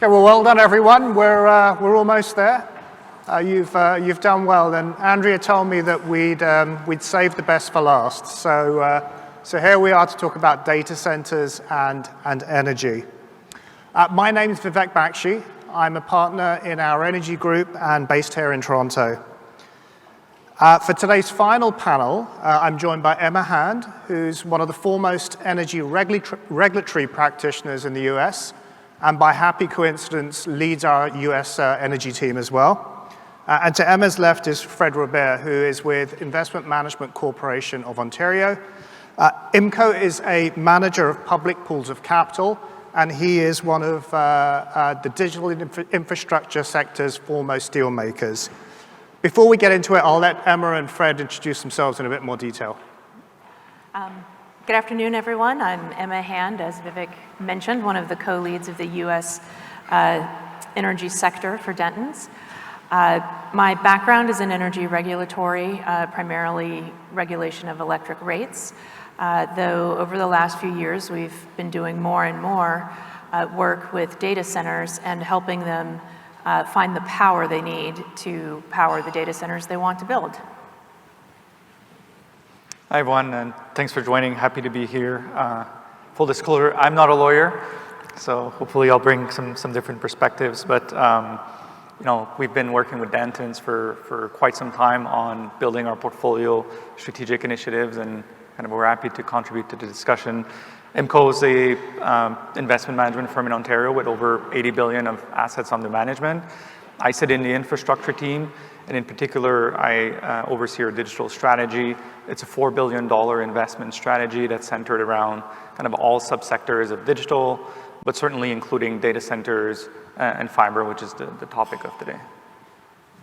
Okay, well done, everyone. We're almost there. You've done well, and Andrea told me that we'd save the best for last. So here we are to talk about data centers and energy. My name is Vivek Bakshi. I'm a partner in our energy group and based here in Toronto. For today's final panel, I'm joined by Emma Hand, who's one of the foremost energy regulatory practitioners in the US, and by happy coincidence, leads our US energy team as well. And to Emma's left is Fred Robert, who is with Investment Management Corporation of Ontario. IMCO is a manager of public pools of capital, and he is one of the digital infrastructure sector's foremost deal makers. Before we get into it, I'll let Emma and Fred introduce themselves in a bit more detail. Good afternoon, everyone. I'm Emma Hand, as Vivek mentioned, one of the co-leads of the U.S. energy sector for Dentons. My background is in energy regulatory, primarily regulation of electric rates, though over the last few years we've been doing more and more work with data centers and helping them find the power they need to power the data centers they want to build. Hi, everyone, and thanks for joining. Happy to be here. Full disclosure, I'm not a lawyer, so hopefully I'll bring some different perspectives. But we've been working with Dentons for quite some time on building our portfolio strategic initiatives, and we're happy to contribute to the discussion. IMCO is a investment management firm in Ontario with over 80 billion of assets under management. I sit in the infrastructure team, and in particular, I oversee our digital strategy. It's a $4 billion investment strategy that's centered around all subsectors of digital, but certainly including data centers and fiber, which is the topic of today.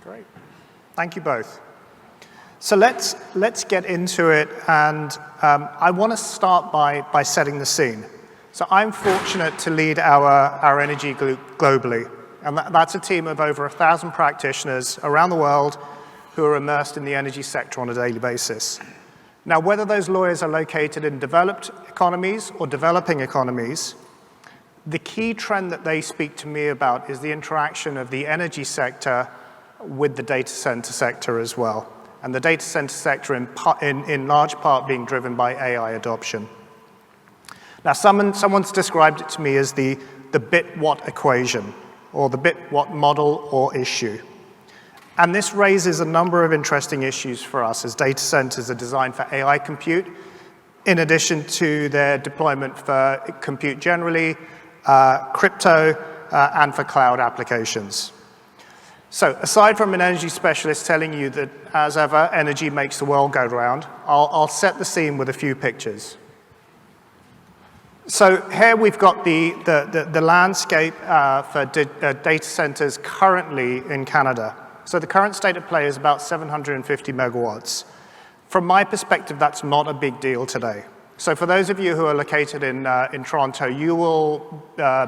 Great. Thank you both. So let's get into it, and I want to start by setting the scene. So I'm fortunate to lead our energy group globally, and that's a team of over 1,000 practitioners around the world who are immersed in the energy sector on a daily basis. Now, whether those lawyers are located in developed economies or developing economies, the key trend that they speak to me about is the interaction of the energy sector with the data center sector as well, and the data center sector in large part being driven by AI adoption. Now, someone's described it to me as the bit-watt equation, or the bit-watt model or issue. And this raises a number of interesting issues for us as data centers are designed for AI compute, in addition to their deployment for compute generally, crypto, and for cloud applications. So aside from an energy specialist telling you that, as ever, energy makes the world go round, I'll set the scene with a few pictures. So here we've got the landscape for data centers currently in Canada. So the current state of play is about 750 megawatts. From my perspective, that's not a big deal today. So for those of you who are located in Toronto, you will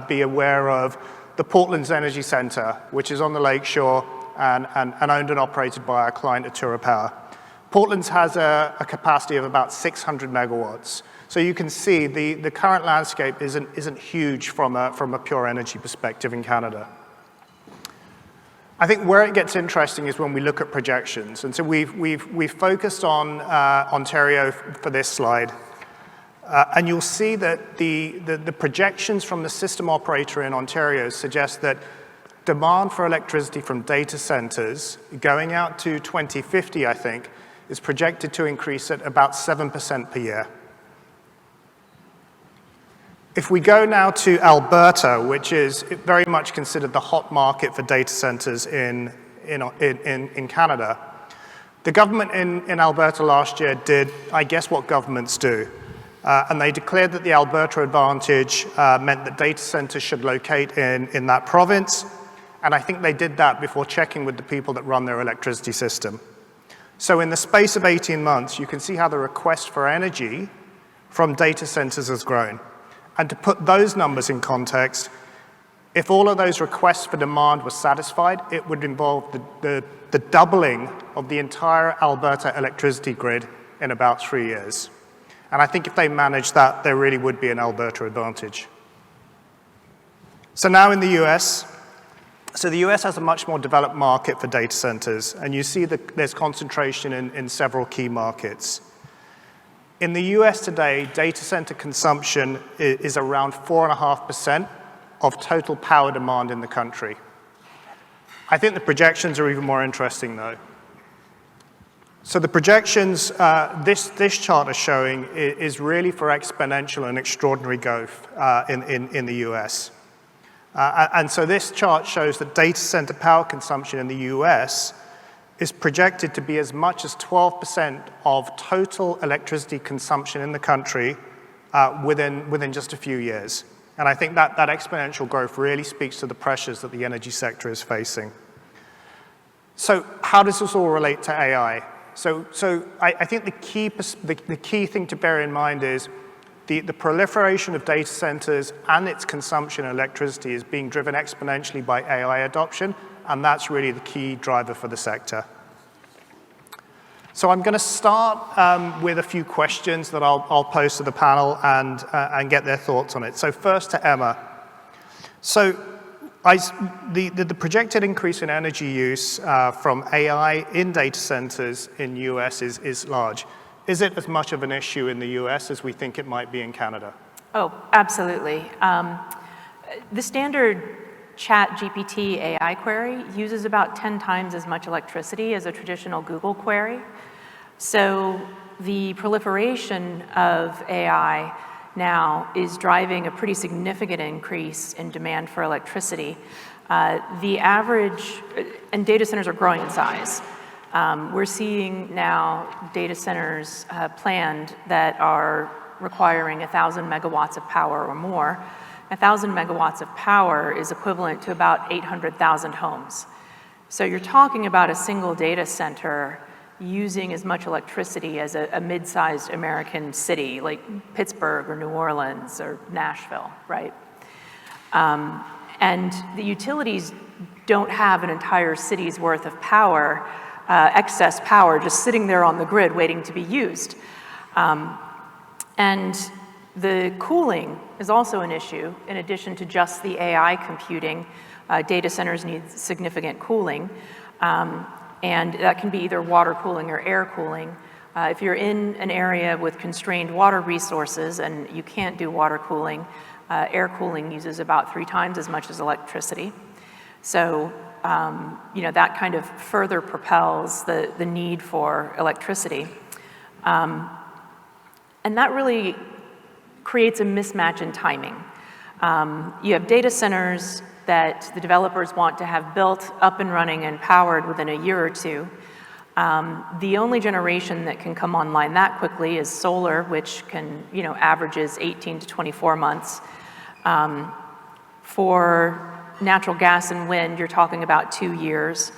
be aware of the Portland's Energy Centre, which is on the lakeshore and owned and operated by our client, Atura Power. Portland's has a capacity of about 600 megawatts. So you can see the current landscape isn't huge from a pure energy perspective in Canada. I think where it gets interesting is when we look at projections. And so we've focused on Ontario for this slide. And you'll see that the projections from the system operator in Ontario suggest that demand for electricity from data centers going out to 2050, I think, is projected to increase at about 7% per year. If we go now to Alberta, which is very much considered the hot market for data centers in Canada, the government in Alberta last year did, I guess, what governments do. And they declared that the Alberta Advantage meant that data centers should locate in that province. And I think they did that before checking with the people that run their electricity system. So in the space of 18 months, you can see how the request for energy from data centers has grown. And to put those numbers in context, if all of those requests for demand were satisfied, it would involve the doubling of the entire Alberta electricity grid in about 3 years. And I think if they manage that, there really would be an Alberta Advantage. So now in the US, so the US has a much more developed market for data centers, and you see that there's concentration in several key markets. In the US today, data center consumption is around 4.5% of total power demand in the country. I think the projections are even more interesting, though. So the projections this chart is showing is really for exponential and extraordinary growth in the US. And so this chart shows that data center power consumption in the US is projected to be as much as 12% of total electricity consumption in the country within just a few years. And I think that exponential growth really speaks to the pressures that the energy sector is facing. So how does this all relate to AI? So I think the key thing to bear in mind is the proliferation of data centers and its consumption of electricity is being driven exponentially by AI adoption, and that's really the key driver for the sector. So I'm going to start with a few questions that I'll pose to the panel and get their thoughts on it. So first to Emma. So the projected increase in energy use from AI in data centers in the US is large. Is it as much of an issue in the US as we think it might be in Canada? Oh, absolutely. The standard ChatGPT AI query uses about 10 times as much electricity as a traditional Google query. So the proliferation of AI now is driving a pretty significant increase in demand for electricity. The average, and data centers are growing in size. We're seeing now data centers planned that are requiring 1,000 megawatts of power or more. 1,000 megawatts of power is equivalent to about 800,000 homes. So you're talking about a single data center using as much electricity as a mid-sized American city like Pittsburgh or New Orleans or Nashville, right? And the utilities don't have an entire city's worth of power, excess power, just sitting there on the grid waiting to be used. And the cooling is also an issue. In addition to just the AI computing, data centers need significant cooling. And that can be either water cooling or air cooling. If you're in an area with constrained water resources and you can't do water cooling, air cooling uses about 3 times as much as electricity. So, that kind of further propels the need for electricity. And that really creates a mismatch in timing. You have data centers that the developers want to have built, up and running, and powered within a year or two. The only generation that can come online that quickly is solar, which can, averages 18 to 24 months. For natural gas and wind, you're talking about 2 years.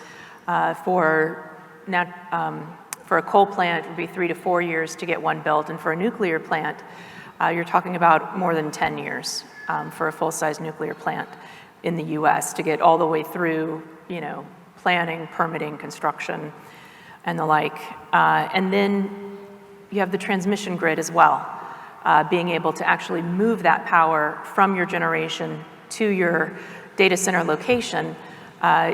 For a coal plant, it would be 3 to 4 years to get one built, and for a nuclear plant, you're talking about more than 10 years for a full-size nuclear plant in the US to get all the way through, planning, permitting, construction, and the like. And then you have the transmission grid as well, being able to actually move that power from your generation to your data center location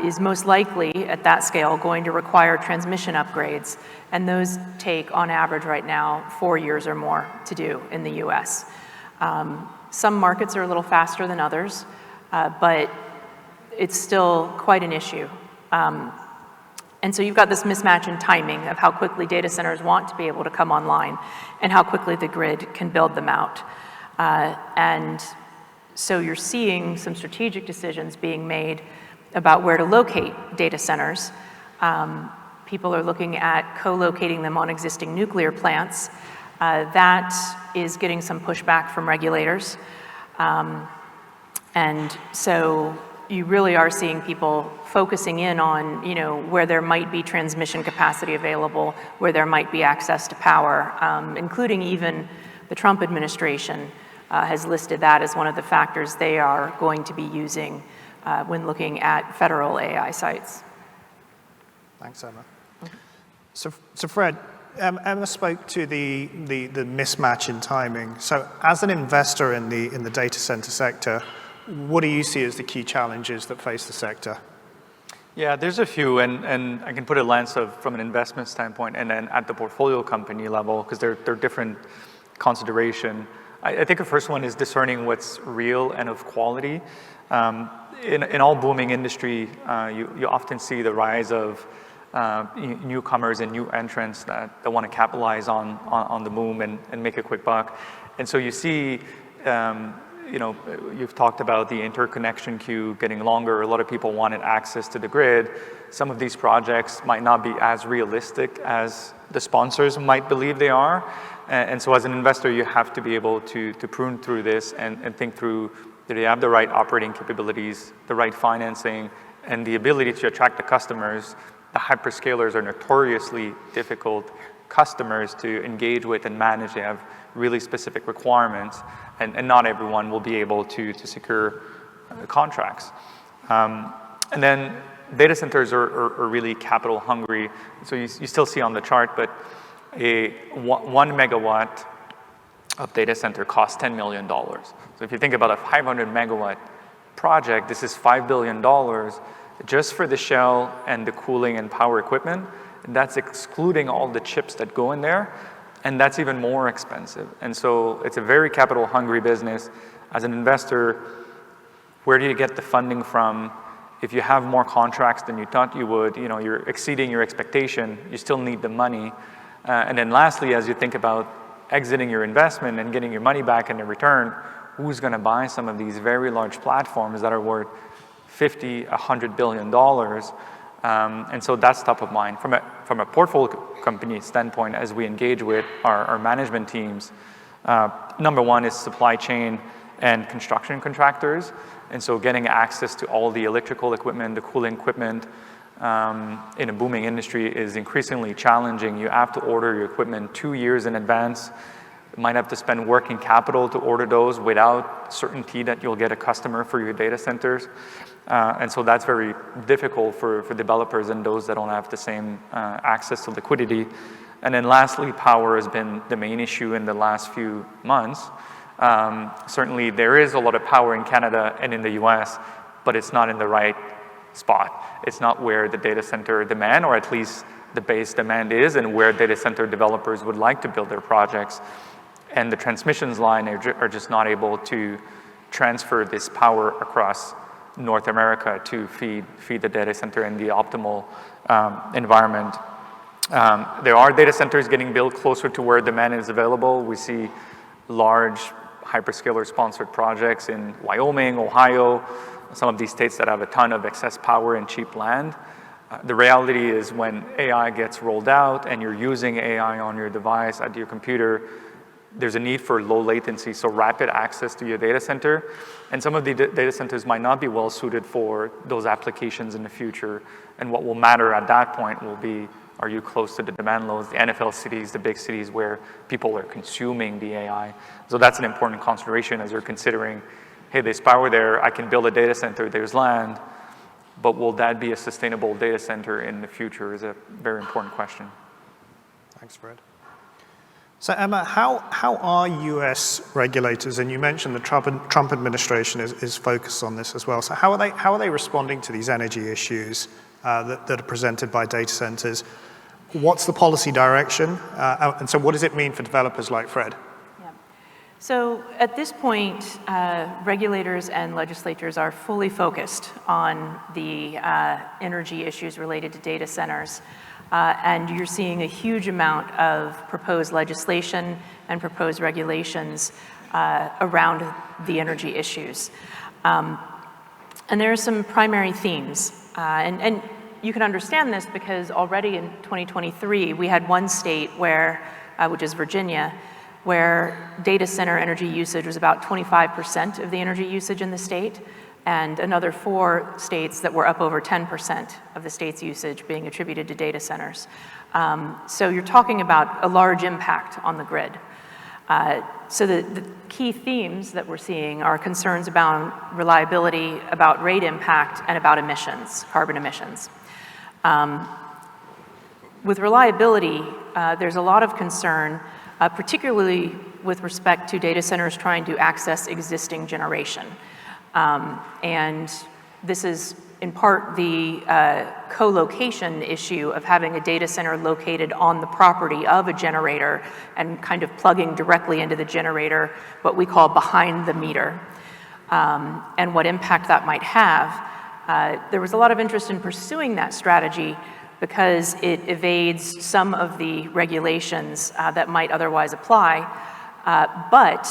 is most likely, at that scale, going to require transmission upgrades. And those take, on average right now, 4 years or more to do in the US. Some markets are a little faster than others, but it's still quite an issue. And so you've got this mismatch in timing of how quickly data centers want to be able to come online and how quickly the grid can build them out. And so you're seeing some strategic decisions being made about where to locate data centers. People are looking at co-locating them on existing nuclear plants. That is getting some pushback from regulators. And so you really are seeing people focusing in on, where there might be transmission capacity available, where there might be access to power, including even the Trump administration has listed that as one of the factors they are going to be using when looking at federal AI sites. Thanks, Emma. So Fred, Emma spoke to the mismatch in timing. So as an investor in the data center sector, what do you see as the key challenges that face the sector? Yeah, there's a few, and I can put a lens from an investment standpoint and then at the portfolio company level, because they're different consideration. I think the first one is discerning what's real and of quality. In all booming industry, you often see the rise of newcomers and new entrants that want to capitalize on the boom and make a quick buck. And so you see, you've talked about the interconnection queue getting longer. A lot of people wanted access to the grid. Some of these projects might not be as realistic as the sponsors might believe they are. And so as an investor, you have to be able to prune through this and think through, do they have the right operating capabilities, the right financing, and the ability to attract the customers. The hyperscalers are notoriously difficult customers to engage with and manage. They have really specific requirements, and not everyone will be able to secure contracts. And then data centers are really capital hungry. So you still see on the chart, but a 1 megawatt of data center costs $10 million. So if you think about a 500 megawatt project, this is $5 billion just for the shell and the cooling and power equipment. That's excluding all the chips that go in there, and that's even more expensive. And so it's a very capital hungry business. As an investor, where do you get the funding from? If you have more contracts than you thought you would, you're exceeding your expectation, you still need the money. And then lastly, as you think about exiting your investment and getting your money back in return, who's going to buy some of these very large platforms that are worth $50, $100 billion? And so that's top of mind. From a portfolio company standpoint, as we engage with our management teams, number one is supply chain and construction contractors. And so getting access to all the electrical equipment, the cooling equipment in a booming industry is increasingly challenging. You have to order your equipment 2 years in advance. You might have to spend working capital to order those without certainty that you'll get a customer for your data centers. And so that's very difficult for developers and those that don't have the same access to liquidity. And then lastly, power has been the main issue in the last few months. Certainly there is a lot of power in Canada and in the US, but it's not in the right spot. It's not where the data center demand, or at least the base demand is, and where data center developers would like to build their projects. And the transmissions line are just not able to transfer this power across North America to feed the data center in the optimal environment. There are data centers getting built closer to where demand is available. We see large hyperscaler-sponsored projects in Wyoming, Ohio, some of these states that have a ton of excess power and cheap land. The reality is when AI gets rolled out and you're using AI on your device, at your computer, there's a need for low latency, so rapid access to your data center. And some of the data centers might not be well suited for those applications in the future. And what will matter at that point will be, are you close to the demand loads, the NFL cities, the big cities where people are consuming the AI? So that's an important consideration as you're considering, hey, there's power there, I can build a data center, there's land, but will that be a sustainable data center in the future is a very important question. Thanks, Fred. So Emma, how are US regulators, and you mentioned the Trump administration is focused on this as well, so how are they responding to these energy issues that are presented by data centers? What's the policy direction? And so what does it mean for developers like Fred? Yeah. So at this point, regulators and legislators are fully focused on the energy issues related to data centers. And you're seeing a huge amount of proposed legislation and proposed regulations around the energy issues. And there are some primary themes. And you can understand this because already in 2023, we had one state where, which is Virginia, where data center energy usage was about 25% of the energy usage in the state, and another 4 states that were up over 10% of the state's usage being attributed to data centers. So you're talking about a large impact on the grid. So the key themes that we're seeing are concerns about reliability, about rate impact, and about emissions, carbon emissions. With reliability, there's a lot of concern, particularly with respect to data centers trying to access existing generation. And this is in part the co-location issue of having a data center located on the property of a generator and kind of plugging directly into the generator, what we call behind the meter, and what impact that might have. There was a lot of interest in pursuing that strategy because it evades some of the regulations that might otherwise apply, but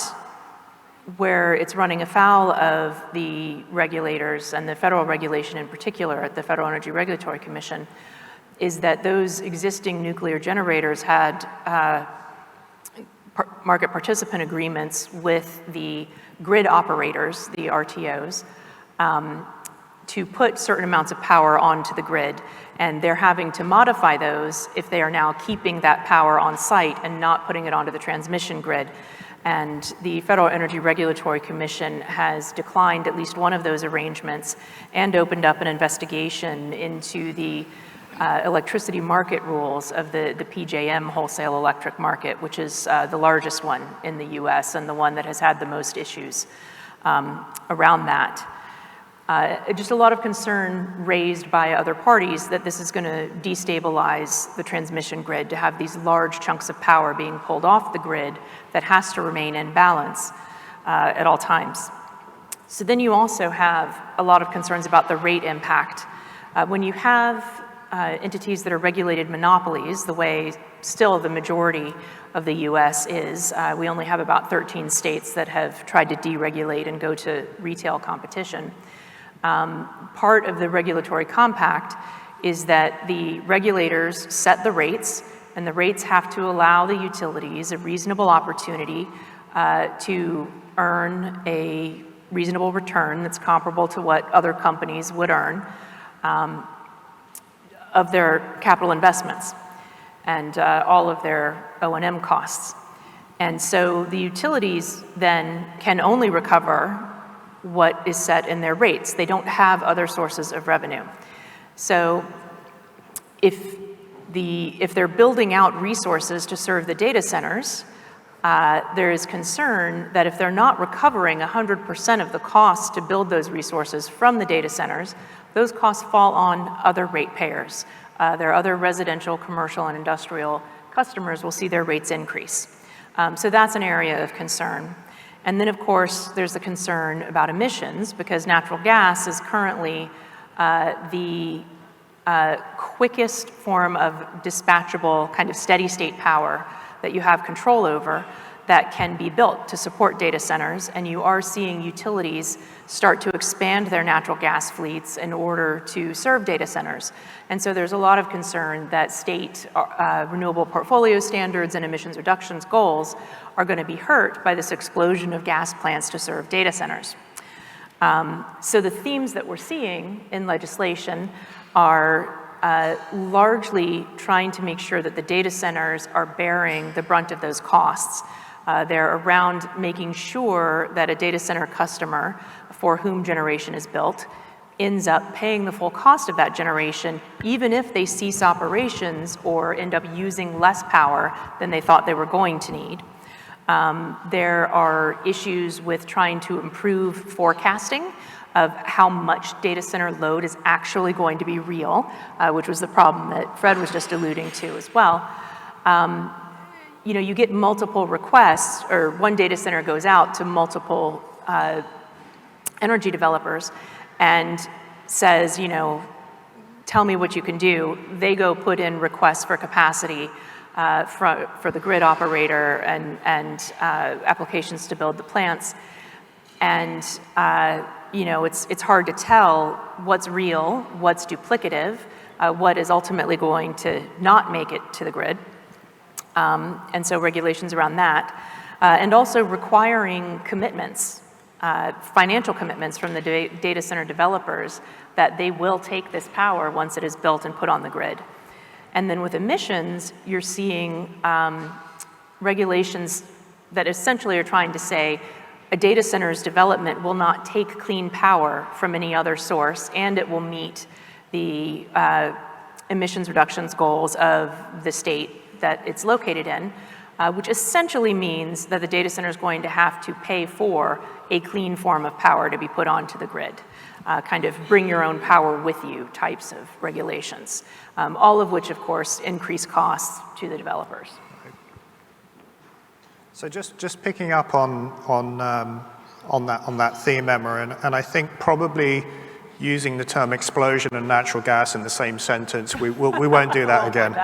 where it's running afoul of the regulators and the federal regulation in particular at the Federal Energy Regulatory Commission is that those existing nuclear generators had market participant agreements with the grid operators, the RTOs, to put certain amounts of power onto the grid, and they're having to modify those if they are now keeping that power on site and not putting it onto the transmission grid. And the Federal Energy Regulatory Commission has declined at least one of those arrangements and opened up an investigation into the electricity market rules of the PJM wholesale electric market, which is the largest one in the US and the one that has had the most issues around that. Just a lot of concern raised by other parties that this is going to destabilize the transmission grid to have these large chunks of power being pulled off the grid that has to remain in balance at all times. So then you also have a lot of concerns about the rate impact. When you have entities that are regulated monopolies, the way still the majority of the US is, we only have about 13 states that have tried to deregulate and go to retail competition. Part of the regulatory compact is that the regulators set the rates, and the rates have to allow the utilities a reasonable opportunity to earn a reasonable return that's comparable to what other companies would earn of their capital investments and all of their O&M costs. And so the utilities then can only recover what is set in their rates. They don't have other sources of revenue. So if they're building out resources to serve the data centers, there is concern that if they're not recovering 100% of the cost to build those resources from the data centers, those costs fall on other ratepayers. Their other residential, commercial, and industrial customers will see their rates increase. So that's an area of concern. And then, of course, there's the concern about emissions, because natural gas is currently the quickest form of dispatchable kind of steady state power that you have control over that can be built to support data centers. And you are seeing utilities start to expand their natural gas fleets in order to serve data centers. And so there's a lot of concern that state renewable portfolio standards and emissions reductions goals are going to be hurt by this explosion of gas plants to serve data centers. So the themes that we're seeing in legislation are largely trying to make sure that the data centers are bearing the brunt of those costs. They're around making sure that a data center customer for whom generation is built ends up paying the full cost of that generation, even if they cease operations or end up using less power than they thought they were going to need. There are issues with trying to improve forecasting of how much data center load is actually going to be real, which was the problem that Fred was just alluding to as well. You know, you get multiple requests, or one data center goes out to multiple energy developers and says, you know, tell me what you can do. They go put in requests for capacity for the grid operator and applications to build the plants. And you know, it's hard to tell what's real, what's duplicative, what is ultimately going to not make it to the grid. And so regulations around that. And also requiring commitments, financial commitments from the data center developers that they will take this power once it is built and put on the grid. And then with emissions, you're seeing regulations that essentially are trying to say a data center's development will not take clean power from any other source, and it will meet the emissions reductions goals of the state that it's located in. which essentially means that the data center is going to have to pay for a clean form of power to be put onto the grid. Kind of bring your own power with you types of regulations, all of which, of course, increase costs to the developers. So just picking up on that theme, Emma, and I think probably using the term explosion and natural gas in the same sentence, we won't do that again.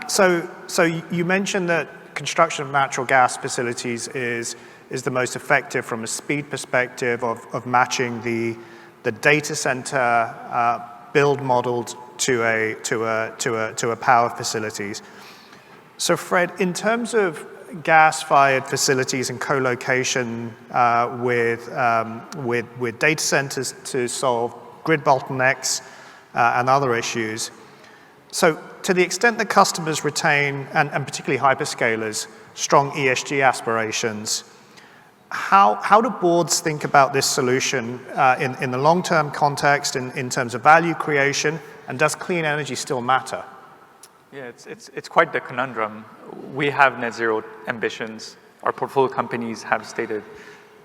So you mentioned that construction of natural gas facilities is the most effective from a speed perspective of matching the data center build modeled to a power facilities. So Fred, in terms of gas-fired facilities and co-location with data centers to solve grid bottlenecks and other issues. So to the extent that customers retain, and particularly hyperscalers, strong ESG aspirations, how do boards think about this solution in the long-term context in terms of value creation, and does clean energy still matter? Yeah, it's quite the conundrum. We have net zero ambitions. Our portfolio companies have stated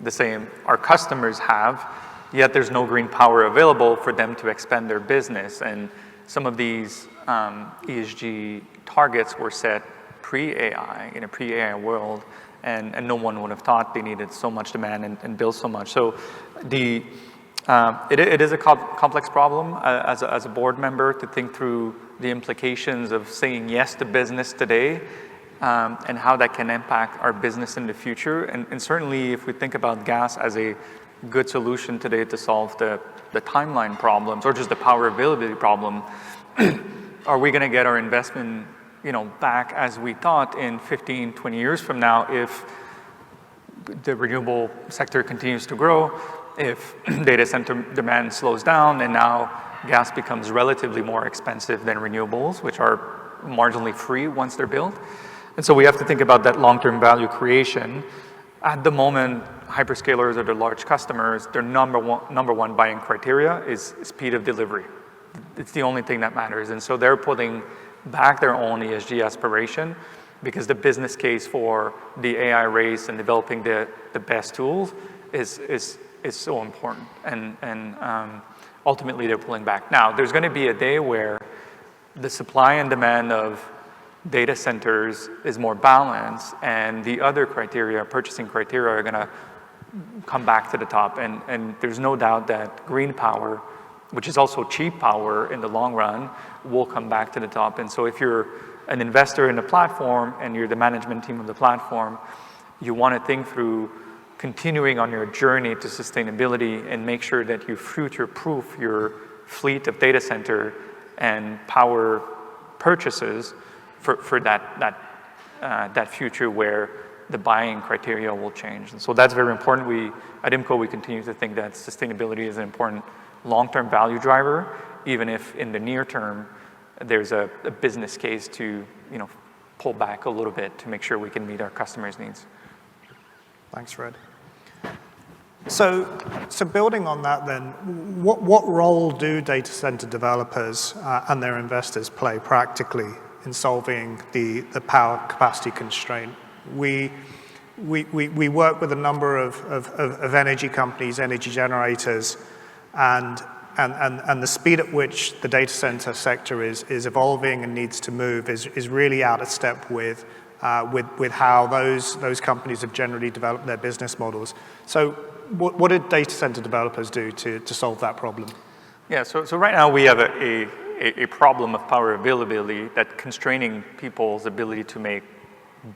the same. Our customers have, yet there's no green power available for them to expand their business. And some of these ESG targets were set pre-AI, in a pre-AI world, and no one would have thought they needed so much demand and build so much. So it is a complex problem as a board member to think through the implications of saying yes to business today and how that can impact our business in the future. And certainly if we think about gas as a good solution today to solve the timeline problems or just the power availability problem, are we going to get our investment back as we thought in 15, 20 years from now if the renewable sector continues to grow, if data center demand slows down and now gas becomes relatively more expensive than renewables, which are marginally free once they're built. And so we have to think about that long-term value creation. At the moment, hyperscalers or their large customers, their number one buying criteria is speed of delivery. It's the only thing that matters. And so they're putting back their own ESG aspiration because the business case for the AI race and developing the best tools is so important. And ultimately they're pulling back. Now, there's going to be a day where the supply and demand of data centers is more balanced and the other criteria, purchasing criteria, are going to come back to the top. And there's no doubt that green power, which is also cheap power in the long run, will come back to the top. And so if you're an investor in a platform and you're the management team of the platform, you want to think through continuing on your journey to sustainability and make sure that you future-proof your fleet of data center and power purchases for that future where the buying criteria will change. And so that's very important. At IMCO, we continue to think that sustainability is an important long-term value driver, even if in the near term there's a business case to pull back a little bit to make sure we can meet our customers' needs. Thanks, Fred. So building on that then, what role do data center developers and their investors play practically in solving the power capacity constraint? We work with a number of energy companies, energy generators, and the speed at which the data center sector is evolving and needs to move is really out of step with how those companies have generally developed their business models. So what do data center developers do to solve that problem? Yeah, so right now we have a problem of power availability that constraining people's ability to make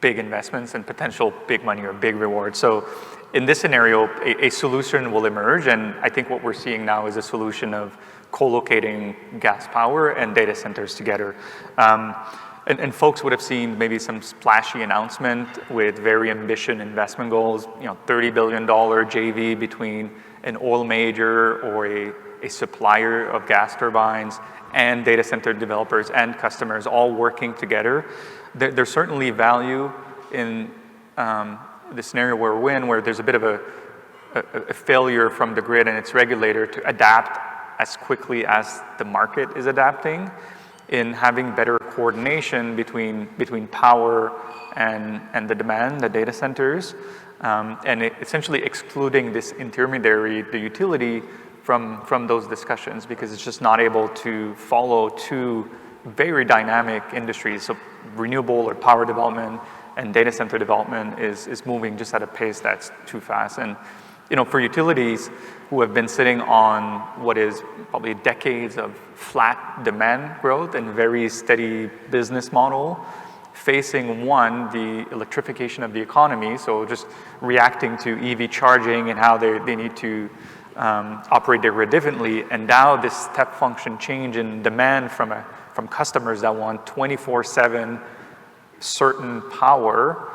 big investments and potential big money or big rewards. So in this scenario, a solution will emerge, and I think what we're seeing now is a solution of co-locating gas power and data centers together. And folks would have seen maybe some splashy announcement with very ambitious investment goals, $30 billion JV between an oil major or a supplier of gas turbines and data center developers and customers all working together. There's certainly value in the scenario where we're in, where there's a bit of a failure from the grid and its regulator to adapt as quickly as the market is adapting. in having better coordination between power and the demand, the data centers, and essentially excluding this intermediary, the utility, from those discussions, because it's just not able to follow two very dynamic industries. So renewable or power development and data center development is moving just at a pace that's too fast. And for utilities who have been sitting on what is probably decades of flat demand growth and very steady business model, facing the electrification of the economy, so just reacting to EV charging and how they need to operate their grid differently, and now this step function change in demand from customers that want 24/7 certain power,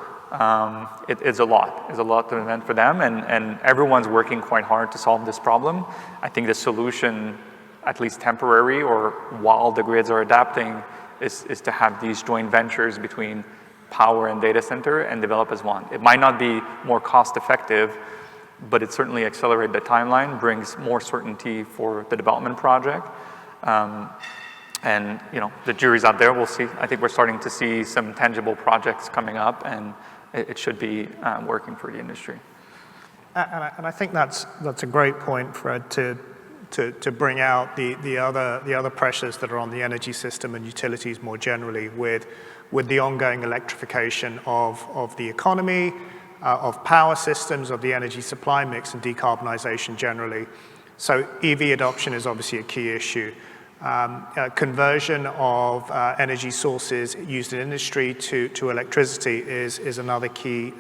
it's a lot to demand for them, and everyone's working quite hard to solve this problem. I think the solution, at least temporary or while the grids are adapting, is to have these joint ventures between power and data center and develop as one. It might not be more cost effective, but it certainly accelerates the timeline, brings more certainty for the development project. And the jury's out there, we'll see. I think we're starting to see some tangible projects coming up, and it should be working for the industry. And I think that's a great point, Fred, to bring out the other pressures that are on the energy system and utilities more generally with the ongoing electrification of the economy, of power systems, of the energy supply mix, and decarbonization generally. So EV adoption is obviously a key issue. Conversion of energy sources used in industry to electricity is another key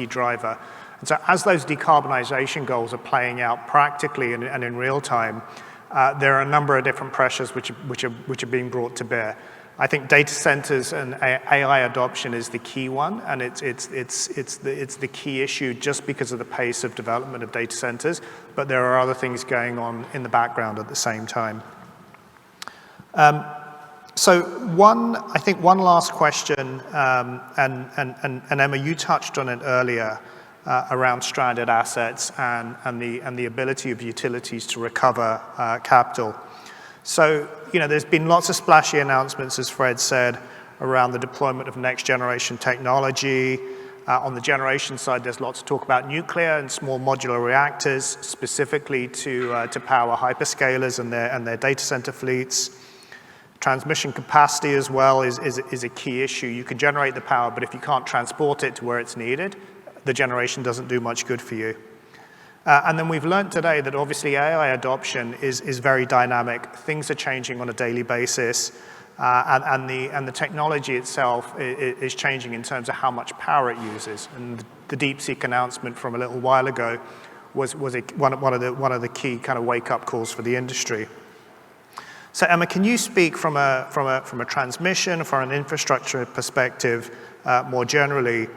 driver. And so as those decarbonization goals are playing out practically and in real time, there are a number of different pressures which are being brought to bear. I think data centers and AI adoption is the key one, and it's the key issue just because of the pace of development of data centers. But there are other things going on in the background at the same time. So I think one last question, and Emma, you touched on it earlier, around stranded assets and the ability of utilities to recover capital. So, there's been lots of splashy announcements, as Fred said, around the deployment of next generation technology. On the generation side, there's lots of talk about nuclear and small modular reactors, specifically to power hyperscalers and their data center fleets. Transmission capacity as well is a key issue. You can generate the power, but if you can't transport it to where it's needed, the generation doesn't do much good for you. And then we've learned today that obviously AI adoption is very dynamic. Things are changing on a daily basis, and the technology itself is changing in terms of how much power it uses. And the DeepSeek announcement from a little while ago was one of the key kind of wake-up calls for the industry. So Emma, can you speak from a transmission, from an infrastructure perspective, more generally,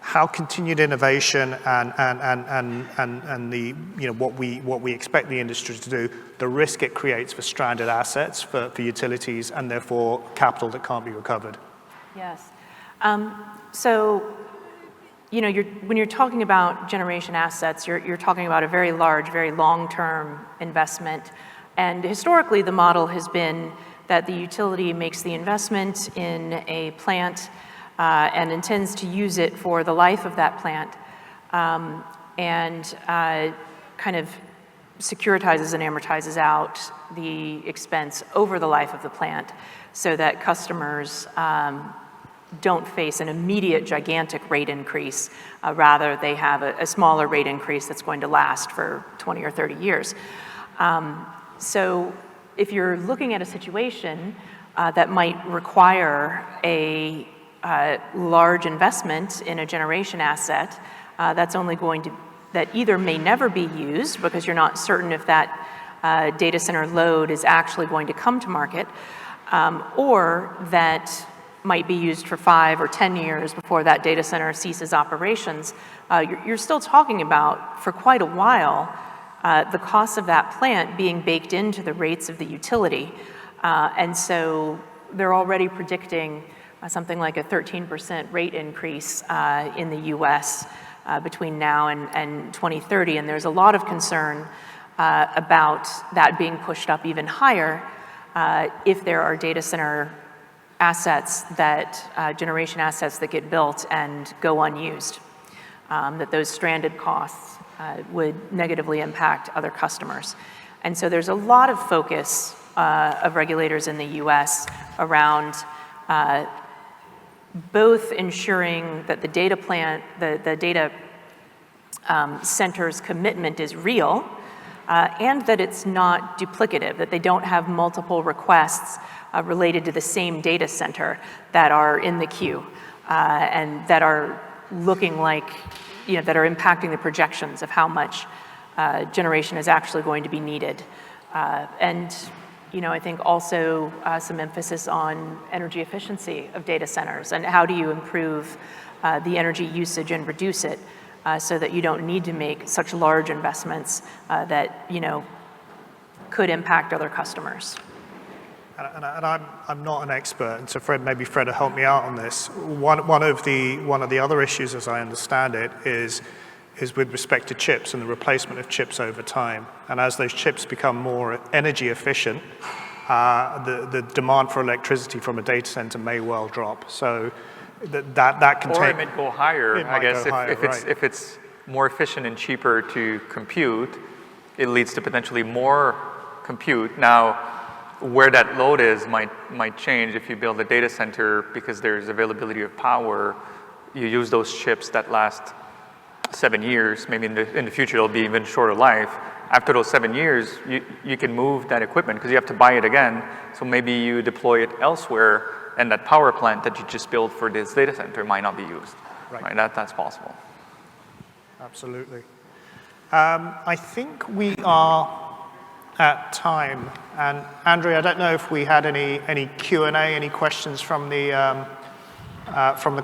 how continued innovation and the what we expect the industry to do, the risk it creates for stranded assets for utilities and therefore capital that can't be recovered? Yes. So when you're talking about generation assets, you're talking about a very large, very long-term investment. And historically, the model has been that the utility makes the investment in a plant and intends to use it for the life of that plant, and kind of securitizes and amortizes out the expense over the life of the plant so that customers don't face an immediate gigantic rate increase. Rather, they have a smaller rate increase that's going to last for 20 or 30 years. So if you're looking at a situation that might require a large investment in a generation asset that either may never be used because you're not certain if that data center load is actually going to come to market, or that might be used for 5 or 10 years before that data center ceases operations, you're still talking about, for quite a while, the cost of that plant being baked into the rates of the utility. And so they're already predicting something like a 13% rate increase in the US between now and 2030. And there's a lot of concern about that being pushed up even higher if there are data center assets that, generation assets that get built and go unused, that those stranded costs would negatively impact other customers. And so there's a lot of focus of regulators in the US around both ensuring that the data center's commitment is real, and that it's not duplicative, that they don't have multiple requests related to the same data center that are in the queue and that are looking like, that are impacting the projections of how much generation is actually going to be needed. And I think also some emphasis on energy efficiency of data centers and how do you improve the energy usage and reduce it so that you don't need to make such large investments that, could impact other customers. And I'm not an expert, and so maybe Fred will help me out on this. One of the other issues, as I understand it, is with respect to chips and the replacement of chips over time. And as those chips become more energy efficient, the demand for electricity from a data center may well drop. So that can or take. It might go higher. I guess if Right. it's more efficient and cheaper to compute, it leads to potentially more compute. Now, where that load is might change. If you build a data center because there's availability of power, you use those chips that last 7 years. Maybe in the future it'll be even shorter life. After those 7 years, you can move that equipment because you have to buy it again. So maybe you deploy it elsewhere, and that power plant that you just built for this data center might not be used. Right? That's possible. Absolutely. I think we are at time. And Andrea, I don't know if we had any Q&A, any questions from the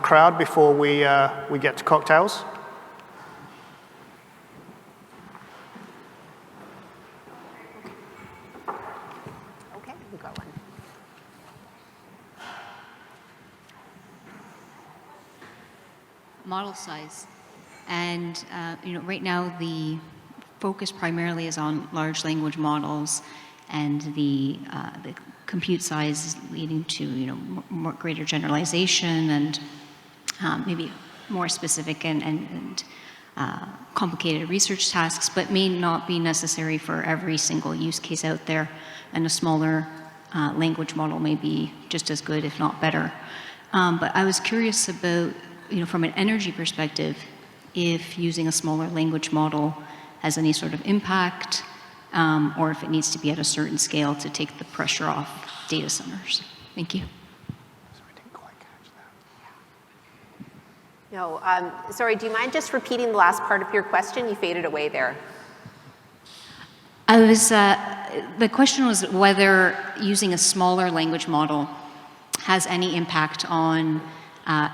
crowd before we get to cocktails. Okay, we got one. Model size. And right now the focus primarily is on large language models, and the compute size is leading to more greater generalization and maybe more specific and complicated research tasks, but may not be necessary for every single use case out there. And a smaller language model may be just as good, if not better. But I was curious about, from an energy perspective, if using a smaller language model has any sort of impact, or if it needs to be at a certain scale to take the pressure off data centers. Thank you. I didn't quite catch that. No, sorry, do you mind just repeating the last part of your question? You faded away there. The question was whether using a smaller language model has any impact on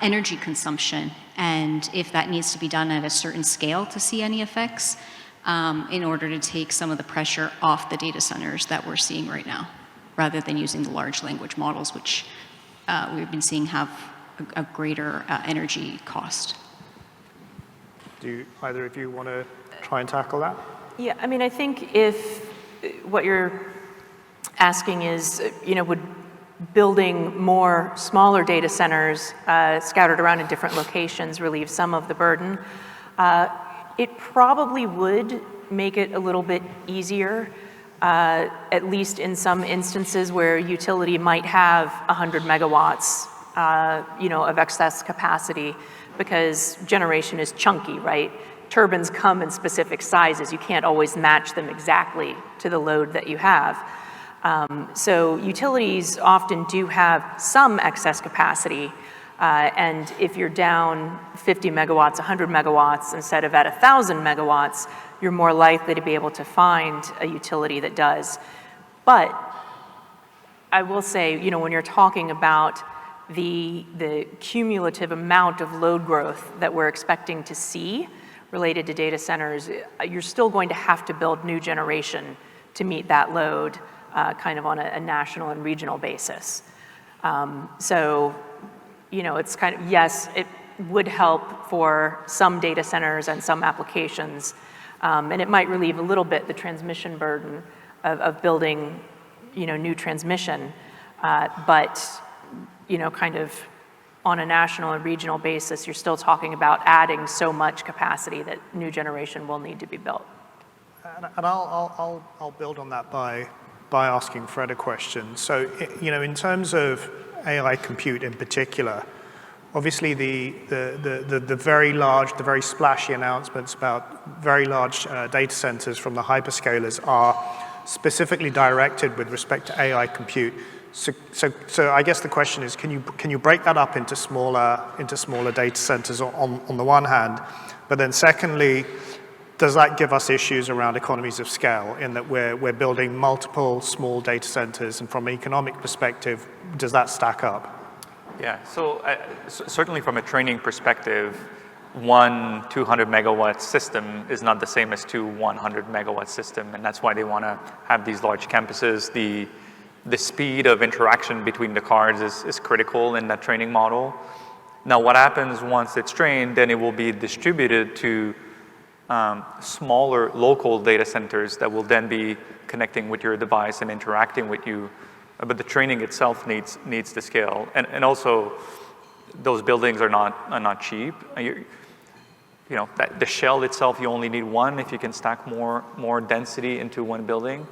energy consumption, and if that needs to be done at a certain scale to see any effects in order to take some of the pressure off the data centers that we're seeing right now, rather than using the large language models, which we've been seeing have a greater energy cost. Do either of you want to try and tackle that? Yeah, I mean, I think if what you're asking is, would building more smaller data centers scattered around in different locations relieve some of the burden, it probably would make it a little bit easier, at least in some instances where utility might have 100 megawatts, of excess capacity, because generation is chunky, right? Turbines come in specific sizes. You can't always match them exactly to the load that you have. So utilities often do have some excess capacity, and if you're down 50 megawatts, 100 megawatts, instead of at 1,000 megawatts, you're more likely to be able to find a utility that does. But I will say, when you're talking about the cumulative amount of load growth that we're expecting to see related to data centers, you're still going to have to build new generation to meet that load kind of on a national and regional basis. So, it's kind of, yes, it would help for some data centers and some applications, and it might relieve a little bit the transmission burden of building, new transmission, but kind of on a national and regional basis, you're still talking about adding so much capacity that new generation will need to be built. And I'll build on that by asking Fred a question. So, in terms of AI compute in particular, obviously the very large, the very splashy announcements about very large data centers from the hyperscalers are specifically directed with respect to AI compute. So I guess the question is, can you break that up into smaller data centers on the one hand, but then secondly, does that give us issues around economies of scale in that we're building multiple small data centers, and from an economic perspective, does that stack up? Yeah, so certainly from a training perspective, one 200 megawatt system is not the same as two 100 megawatt system, and that's why they want to have these large campuses. The speed of interaction between the cards is critical in that training model. Now, what happens once it's trained, then it will be distributed to smaller local data centers that will then be connecting with your device and interacting with you. But the training itself needs to scale, and also those buildings are not cheap. The shell itself, you only need one if you can stack more density into one building.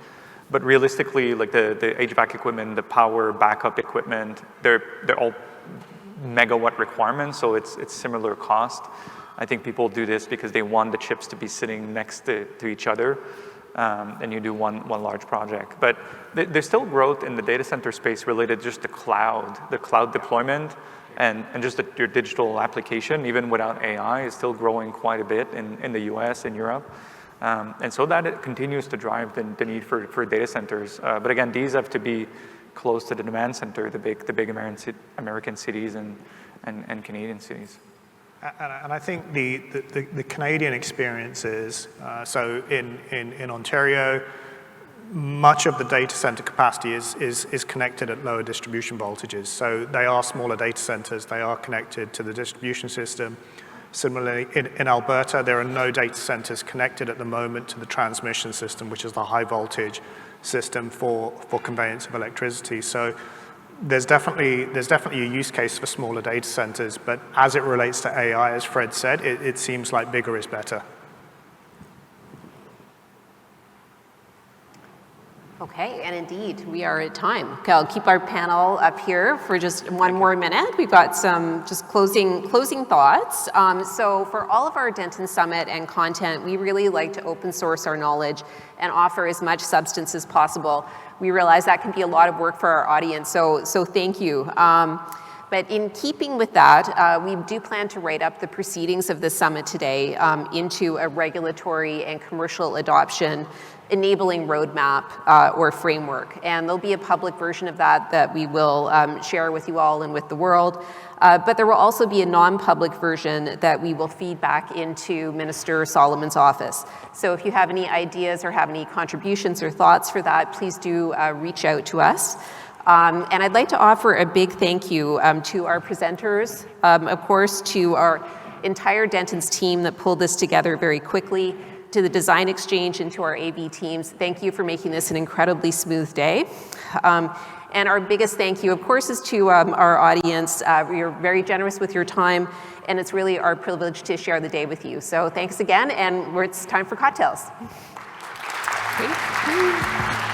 But realistically, like the HVAC equipment, the power backup equipment, they're all megawatt requirements, so it's similar cost. I think people do this because they want the chips to be sitting next to each other, and you do one large project. But there's still growth in the data center space related just to the cloud deployment, and just your digital application, even without AI, is still growing quite a bit in the US and Europe. And so that it continues to drive the need for data centers. But again, these have to be close to the demand center, the big American cities and Canadian cities. And I think the Canadian experience is, so in Ontario, much of the data center capacity is connected at lower distribution voltages. So they are smaller data centers, they are connected to the distribution system. Similarly, in Alberta, there are no data centers connected at the moment to the transmission system, which is the high voltage system for conveyance of electricity. So there's definitely a use case for smaller data centers, but as it relates to AI, as Fred said, it seems like bigger is better. Okay, and indeed, we are at time. Okay, I'll keep our panel up here for just one more minute. We've got some just closing thoughts. So for all of our Denton Summit and content, we really like to open source our knowledge and offer as much substance as possible. We realize that can be a lot of work for our audience, so thank you. But in keeping with that, we do plan to write up the proceedings of the summit today into a regulatory and commercial adoption enabling roadmap or framework. And there'll be a public version of that we will share with you all and with the world. But there will also be a non-public version that we will feed back into Minister Solomon's office. So if you have any ideas or have any contributions or thoughts for that, please do reach out to us. And I'd like to offer a big thank you to our presenters, of course, to our entire Dentons team that pulled this together very quickly, to the Design Exchange and to our AV teams. Thank you for making this an incredibly smooth day. And our biggest thank you, of course, is to our audience. You're very generous with your time, and it's really our privilege to share the day with you. So thanks again, and it's time for cocktails. Okay.